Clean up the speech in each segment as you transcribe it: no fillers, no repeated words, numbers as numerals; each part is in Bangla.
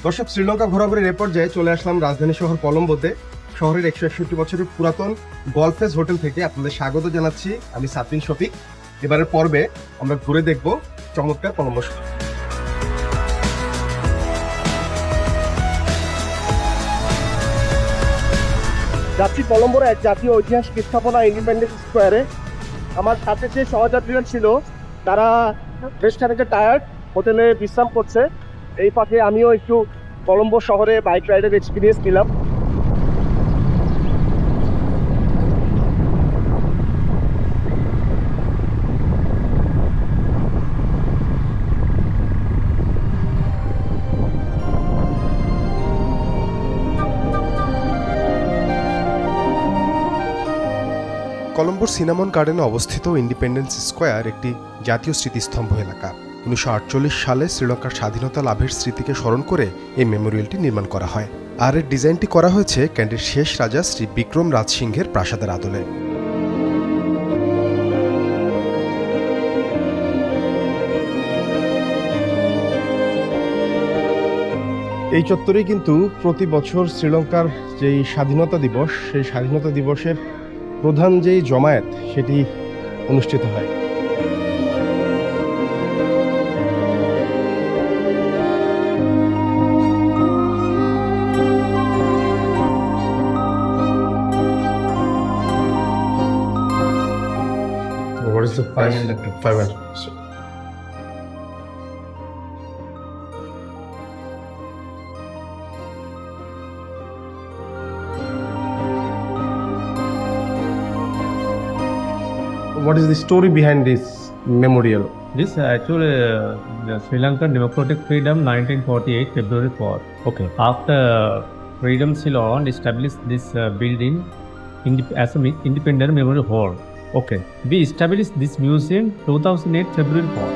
দর্শক, শ্রীলঙ্কা ঘোরাঘুরির এ পর্যায়ে চলে আসলাম রাজধানী শহর কলম্বোতে। শহরের 161 বছরের পুরাতন গলফেস হোটেল থেকে আপনাদের স্বাগত জানাচ্ছি। আমি সাতিন শফিক। এবারের পর্বে আমরা ঘুরে দেখব চমৎকার কলম্বো শহর। যাচ্ছি কলম্বোর এক জাতীয় ঐতিহাসিক স্থাপনা ইন্ডিপেন্ডেন্স স্কোয়ারে। আমার সাথে যে সহযাত্রীরা ছিল তারা বেশ খানিকটা টায়ার্ড, হোটেলে বিশ্রাম করছে। এই পাশে আমিও একটু কলম্বো শহরে বাইক রাইডের এক্সপিরিয়েন্স নিলাম। কলম্বোর সিনামন গার্ডেনে অবস্থিত ইন্ডিপেন্ডেন্স স্কোয়ার একটি জাতীয় স্মৃতিস্তম্ভ এলাকা। 1948 সালে শ্রীলঙ্কার স্বাধীনতা লাভের স্মৃতিকে স্মরণ করে এই মেমোরিয়ালটি নির্মাণ করা হয়। আর এর ডিজাইনটি করা হয়েছে ক্যান্ডির শেষ রাজা শ্রী বিক্রম রাজ সিংহের প্রাসাদের আদলে। এই চত্বরেই কিন্তু প্রতি বছর শ্রীলঙ্কার যেই স্বাধীনতা দিবস, সেই স্বাধীনতা দিবসের প্রধান যেই জমায়েত সেটি অনুষ্ঠিত হয়। What is the time in the 5 minutes? What is the story behind this memorial? This actually the Sri Lankan Democratic Freedom 1948 February 4. Okay. After Freedom Ceylon established this building as an independent memorial hall. Okay. We established this museum 2008 February 4.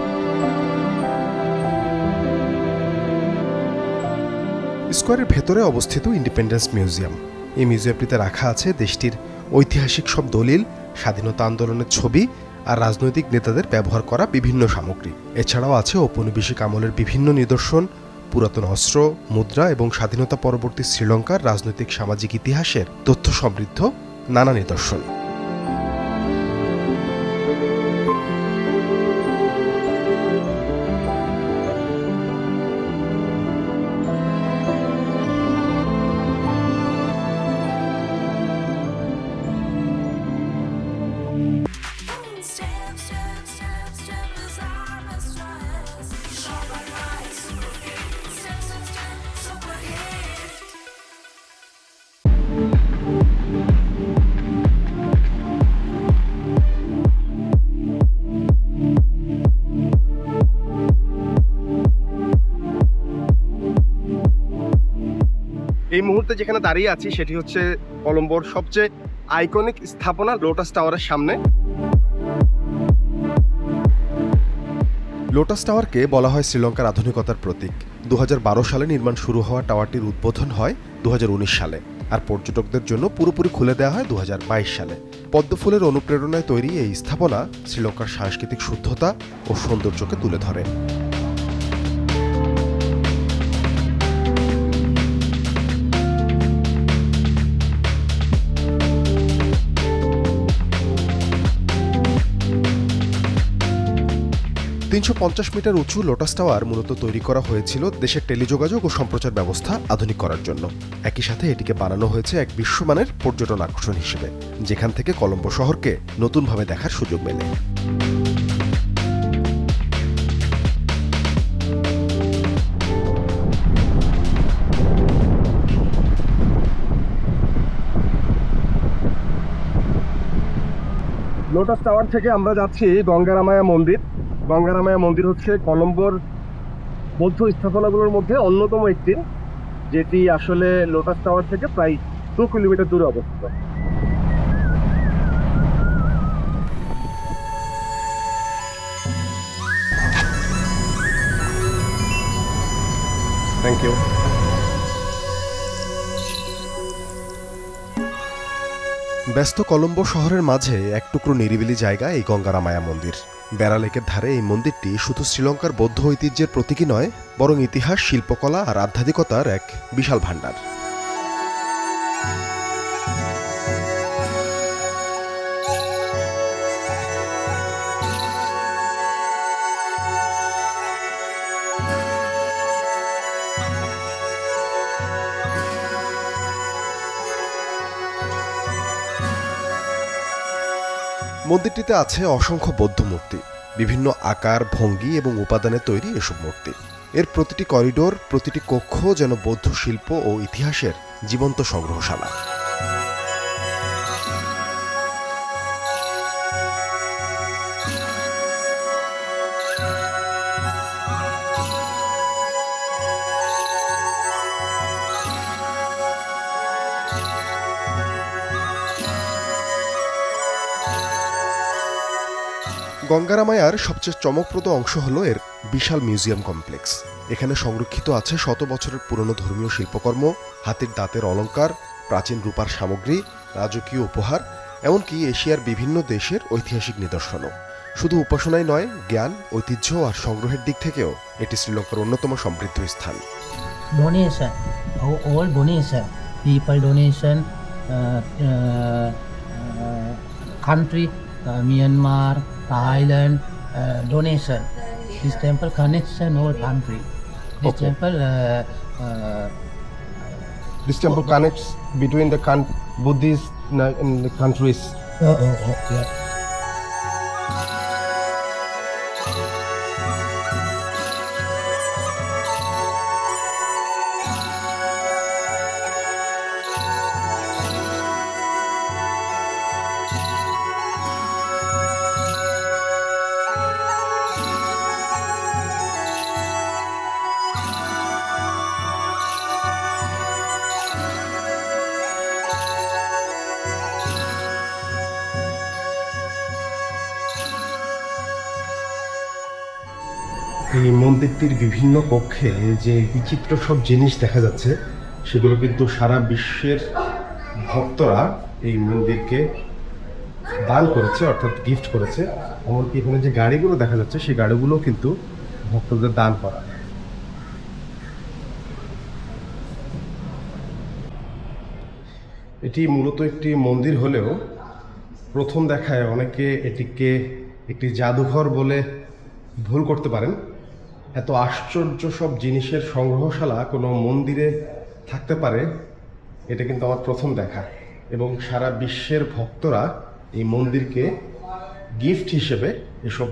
স্কোয়ারের ভেতরে অবস্থিত ইন্ডিপেন্ডেন্স মিউজিয়াম। এই মিউজিয়ামটিতে রাখা আছে দেশটির ঐতিহাসিক সব দলিল, স্বাধীনতা আন্দোলনের ছবি আর রাজনৈতিক নেতাদের ব্যবহার করা বিভিন্ন সামগ্রী। এছাড়াও আছে ঔপনিবেশিক আমলের বিভিন্ন নিদর্শন, পুরাতন অস্ত্র, মুদ্রা এবং স্বাধীনতা পরবর্তী শ্রীলঙ্কার রাজনৈতিক সামাজিক ইতিহাসের তথ্য সমৃদ্ধ নানা নিদর্শন। এই মুহূর্তে যেখানে দাঁড়িয়ে আছি সেটি হচ্ছে কলম্বোর সবচেয়ে আইকনিক স্থাপনা লোটাস টাওয়ারের সামনে। লোটাস টাওয়ারকে বলা হয় শ্রীলঙ্কার আধুনিকতার প্রতীক। 2012 সালে নির্মাণ শুরু হওয়া টাওয়ারটির উদ্বোধন হয় 2019 সালে, আর পর্যটকদের জন্য পুরোপুরি খুলে দেওয়া হয় 2022 সালে। পদ্মফুলের অনুপ্রেরণায় তৈরি এই স্থাপনা শ্রীলঙ্কার সাংস্কৃতিক শুদ্ধতা ও সৌন্দর্যকে তুলে ধরে। $350 মিটার উঁচু লোটাস টাওয়ার মূলত তৈরি করা হয়েছিল দেশের টেলিযোগাযোগ ও সম্প্রচার ব্যবস্থা আধুনিক করার জন্য। একই সাথে এটিকে বানানো হয়েছে এক বিশ্বমানের পর্যটন আকর্ষণ হিসেবে, যেখান থেকে কলম্বো শহরকে নতুনভাবে দেখার সুযোগ মেলে। লোটাস টাওয়ার থেকে আমরা যাচ্ছি গঙ্গারামায়া মন্দির। গঙ্গারামায়া মন্দির হচ্ছে কলম্বোর বৌদ্ধ স্থাপনাগুলোর মধ্যে অন্যতম একটি, যেটি আসলে লোটাস টাওয়ার থেকে প্রায় 2 কিলোমিটার দূরে অবস্থিত। Thank you. ব্যস্ত কলম্বো শহরের মাঝে এক টুকরো নিরিবিলি জায়গা এই গঙ্গারামায়া মন্দির। বেড়া লেকের ধারে এই মন্দিরটি শুধু শ্রীলঙ্কার বৌদ্ধ ঐতিহ্যের প্রতীকী নয়, বরং ইতিহাস, শিল্পকলা আর আধ্যাত্মিকতার এক বিশাল ভাণ্ডার। মন্দিরটিতে আছে অসংখ্য বৌদ্ধ মূর্তি, বিভিন্ন আকার, ভঙ্গি এবং উপাদানে তৈরি এসব মূর্তি। এর প্রতিটি করিডোর, প্রতিটি কক্ষ যেন বৌদ্ধ শিল্প ও ইতিহাসের জীবন্ত সংগ্রহশালা। গঙ্গারামায়ার সবচেয়ে চমকপ্রদ অংশ হলো এর বিশাল মিউজিয়াম কমপ্লেক্স। এখানে সংরক্ষিত আছে শত বছরের পুরনো ধর্মীয় শিল্পকর্ম, হাতির দাঁতের অলংকার, প্রাচীন রূপার সামগ্রী, রাজকীয় উপহার, এমনকি এশিয়ার বিভিন্ন দেশের ঐতিহাসিক নিদর্শনও। শুধু উপাসনাই নয়, জ্ঞান, ঐতিহ্য আর সংগ্রহের দিক থেকেও এটি শ্রীলঙ্কার অন্যতম সমৃদ্ধ স্থান। Donation, all donation, people donation, country, Myanmar, Thailand, donation. This temple connects all country. This Okay. temple, This temple connects between the Buddhist in the countries. yeah. এই মন্দিরটির বিভিন্ন কক্ষে যে বিচিত্র সব জিনিস দেখা যাচ্ছে, সেগুলো কিন্তু সারা বিশ্বের ভক্তরা এই মন্দিরকে দান করেছে, অর্থাৎ গিফট করেছে। এমনকি এখানে যে গাড়িগুলো দেখা যাচ্ছে, সেই গাড়িগুলো কিন্তু ভক্তদের দান করা। এটি মূলত একটি মন্দির হলেও প্রথম দেখায় অনেকে এটিকে একটি জাদুঘর বলে ভুল করতে পারেন। এত আশ্চর্য সব জিনিসের সংগ্রহশালা কোনো মন্দিরে থাকতে পারে, এটা কিন্তু আমার প্রথম দেখা। এবং সারা বিশ্বের ভক্তরা এই মন্দিরকে গিফট হিসেবে এসব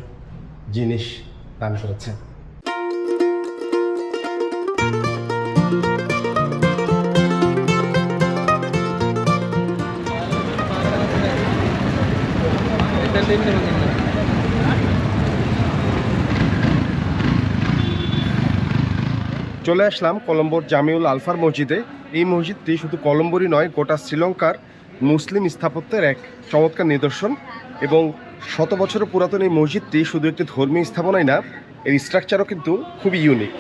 জিনিস দান করেছে। চলে আসলাম কলম্বোর জামিউল আলফার মসজিদে। এই মসজিদটি শুধু কলম্বোরই নয়, গোটা শ্রীলঙ্কার মুসলিম স্থাপত্যের এক চমৎকার নিদর্শন। এবং শত বছরের পুরাতন এই মসজিদটি শুধু একটি ধর্মীয় স্থাপনাই না, এর স্ট্রাকচারও কিন্তু খুবই ইউনিক।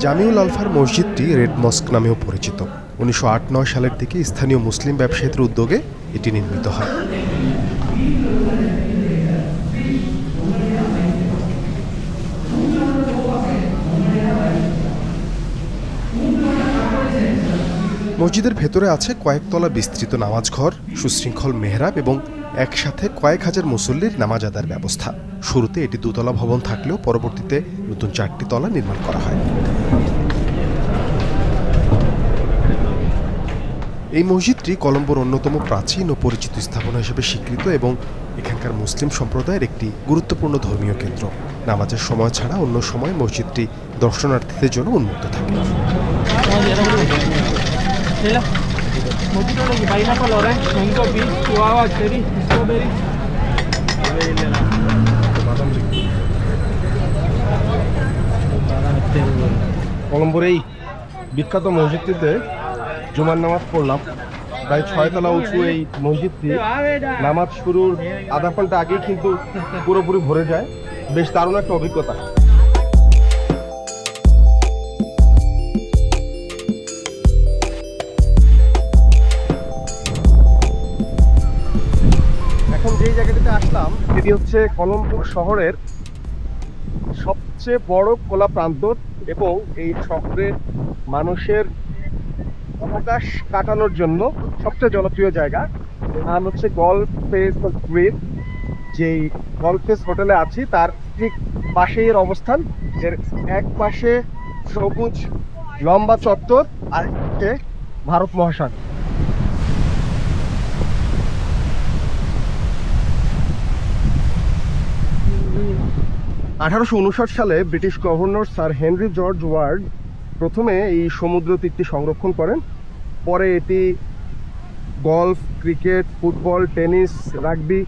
জামিউল আলফার মসজিদটি রেড মস্ক নামেও পরিচিত। 1908-9 সালের দিকে স্থানীয় মুসলিম ব্যবসায়ীদের উদ্যোগে এটি নির্মিত হয়। মসজিদের ভেতরে আছে কয়েকতলা বিস্তৃত নামাজ ঘর, সুশৃঙ্খল মেহরাব এবং একসাথে কয়েক হাজার মুসল্লির নামাজ আদায়ের ব্যবস্থা। শুরুতে এটি দুতলা ভবন থাকলেও পরবর্তীতে নতুন 4টি তলা নির্মাণ করা হয়। এই মসজিদটি কলম্বোর অন্যতম প্রাচীন ও পরিচিত স্থাপনা হিসেবে স্বীকৃত এবং এখানকার মুসলিম সম্প্রদায়ের একটি গুরুত্বপূর্ণ ধর্মীয় কেন্দ্র। নামাজের সময় ছাড়া অন্য সময় মসজিদটি দর্শনার্থীদের জন্য উন্মুক্ত থাকে। কলম্বোর এই বিখ্যাত মসজিদটিতে জুমার নামাজ পড়লাম। প্রায় 6 তলা উঁচু এই মসজিদটি নামাজ শুরুর আধা ঘন্টা আগেই কিন্তু পুরোপুরি ভরে যায়। বেশ দারুণ একটা অভিজ্ঞতা। এটি হচ্ছে কলম্বো শহরের সবচেয়ে বড় খোলা প্রান্তর এবং এই শহরের মানুষের অবকাশ কাটানোর জন্য সবচেয়ে জনপ্রিয় জায়গা। নাম হচ্ছে গল্ফ ফেস গ্রিন। যেই গল্ফ ফেস হোটেলে আছি তার ঠিক পাশেই এর অবস্থান। এর এক পাশে সবুজ লম্বা চত্বর আর হচ্ছে ভারত মহাসাগর। আঠারোশো সালে British governor sir Henry George Ward প্রথমে এই সমুদ্র তীরটি সংরক্ষণ করেন। পরে এটি golf, cricket, football, tennis, rugby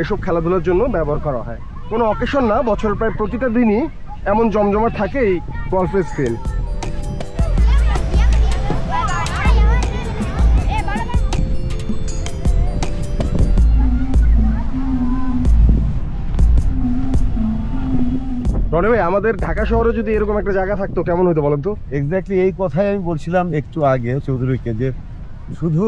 এসব খেলাধুলার জন্য ব্যবহার করা হয়। কোনো অকেশন না, বছরের প্রায় প্রতিটা দিনই এমন জমজমাট থাকে এই গলফের স্ক্রিন। রনি ভাই, আমাদের ঢাকা শহরে যদি এরকম একটা জায়গা থাকতো কেমন হতো বলেন তো? এক্স্যাক্টলি এই কথাই আমি বলছিলাম একটু আগে চৌধুরীকে, যে শুধু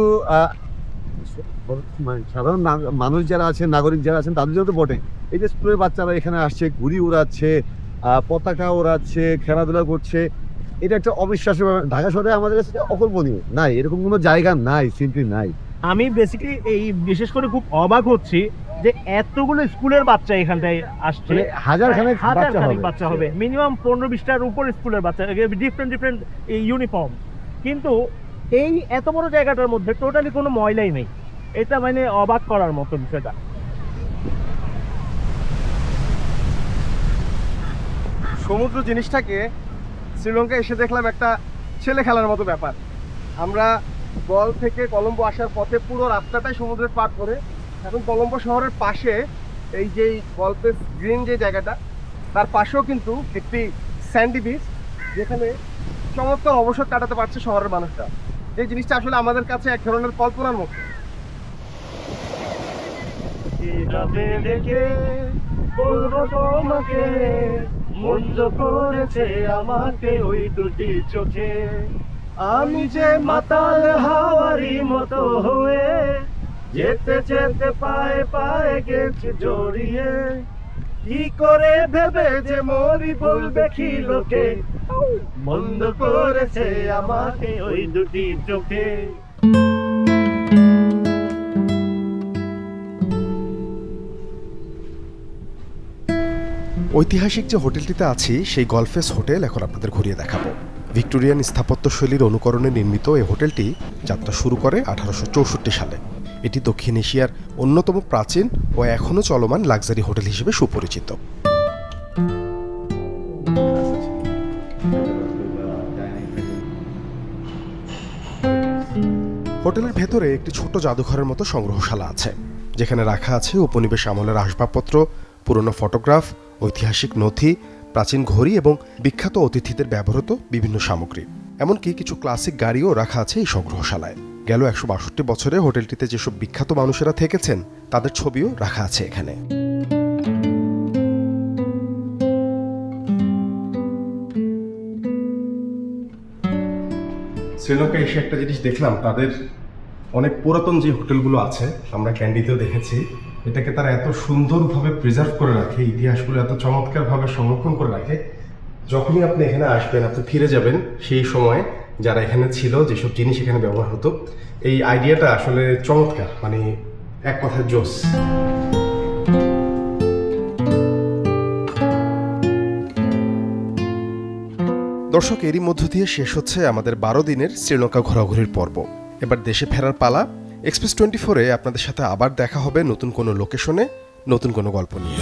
মানে সাধারণ মানুষ যারা আছেন, নাগরিক যারা আছেন তাদের জন্য তো বটে, এই যে স্কুলের বাচ্চারা এখানে আসছে, ঘুড়ি উড়াচ্ছে, পতাকা ওড়াচ্ছে, খেলাধুলা করছে, এটা একটা অবিশ্বাস্য ব্যাপার। ঢাকা শহরে আমাদের কাছে অকল্পনীয়, নাই এরকম কোনো জায়গা নাই, সিম্পলি নাই। আমি বেসিক্যালি এই বিশেষ করে খুব অবাক হচ্ছি যে এতগুলো স্কুলের বাচ্চা এখানটায় আসছে। মানে হাজার খানেক বাচ্চা হবে, মিনিমাম 15-20টার উপর স্কুলের বাচ্চা, ডিফারেন্ট ইউনিফর্ম। কিন্তু এই এত বড় জায়গাটার মধ্যে টোটালি কোনো ময়লাই নেই। এটা মানে অবাক করার মতো বিষয়টা। সমুদ্র জিনিসটাকে শ্রীলঙ্কা এসে দেখলাম একটা ছেলে খেলার মতো ব্যাপার। আমরা গল থেকে কলম্বো আসার পথে পুরো রাস্তাটাই সমুদ্রের পার করে এখন কলম্বো শহরের পাশে এই যে গল্ফের গ্রিন যে জায়গাটা, তার পাশেও কিন্তু একটি স্যান্ডি বিচ, যেখানে চমৎকার অবসর কাটাতে পারছে শহরের মানুষরা। এই জিনিসটা আসলে আমাদের কাছে এক ধরনের কল্পনার মতো। আমাকে ওই দুটি চোখে, আমি যে মাতাল হাওয়ারি মতো হয়ে যেতে যেতে পায়ে পায়ে গেছি জড়িয়ে, কি করে ভেবে যে মরি বলবে কি লোকে, বন্ধ করেছে আমাকে ওই দুটি চোখে। ঐতিহাসিক যে হোটেলটিতে আছি সেই গলফেস হোটেল এখন আপনাদের ঘুরিয়ে দেখাবো। ভিক্টোরিয়ান স্থাপত্যশৈলীর অনুকরণে নির্মিত এই হোটেলটি যাত্রা শুরু করে 1864 সালে। এটি দক্ষিণ এশিয়ার অন্যতম প্রাচীন ও এখনও চলমান লাক্সারি হোটেল হিসেবে সুপরিচিত। হোটেলের ভেতরে একটি ছোট জাদুঘরের মতো সংগ্রহশালা আছে, যেখানে রাখা আছে উপনিবেশ আমলের আসবাবপত্র, পুরনো ফটোগ্রাফ, ঐতিহাসিক নথি, প্রাচীন ঘড়ি এবং বিখ্যাত অতিথিদের ব্যবহৃত বিভিন্ন সামগ্রী। এমনকি কিছু ক্লাসিক গাড়িও রাখা আছে এই সংগ্রহশালায়। গেল 162 বছরে হোটেলটিতে যেসব বিখ্যাত মানুষেরা থেকেছেন তাদের ছবিও রাখা আছে এখানে। শ্রীলঙ্কা এসে একটা জিনিস দেখলাম, তাদের অনেক পুরাতন যে হোটেলগুলো আছে, আমরা ক্যান্ডিতেও দেখেছি, এটাকে তারা এত সুন্দরভাবে প্রিজার্ভ করে রাখে, ইতিহাসগুলো এত চমৎকারভাবে সংরক্ষণ করে রাখে। যখনই আপনি এখানে আসবেন আপনি ফিরে যাবেন সেই সময় যারা এখানে ছিল, যেসব জিনিস এখানে ব্যবহার হতো। এই আইডিয়াটা আসলে চমৎকার, মানে এক কথায় জোস। দর্শক, এরই মধ্য দিয়ে শেষ হচ্ছে আমাদের 12 দিনের শ্রীলঙ্কা ঘোরাঘুরির পর্ব। এবার দেশে ফেরার পালা। এক্সপ্রেস 24-এ আপনাদের সাথে আবার দেখা হবে নতুন কোনো লোকেশনে, নতুন কোনো গল্প নিয়ে।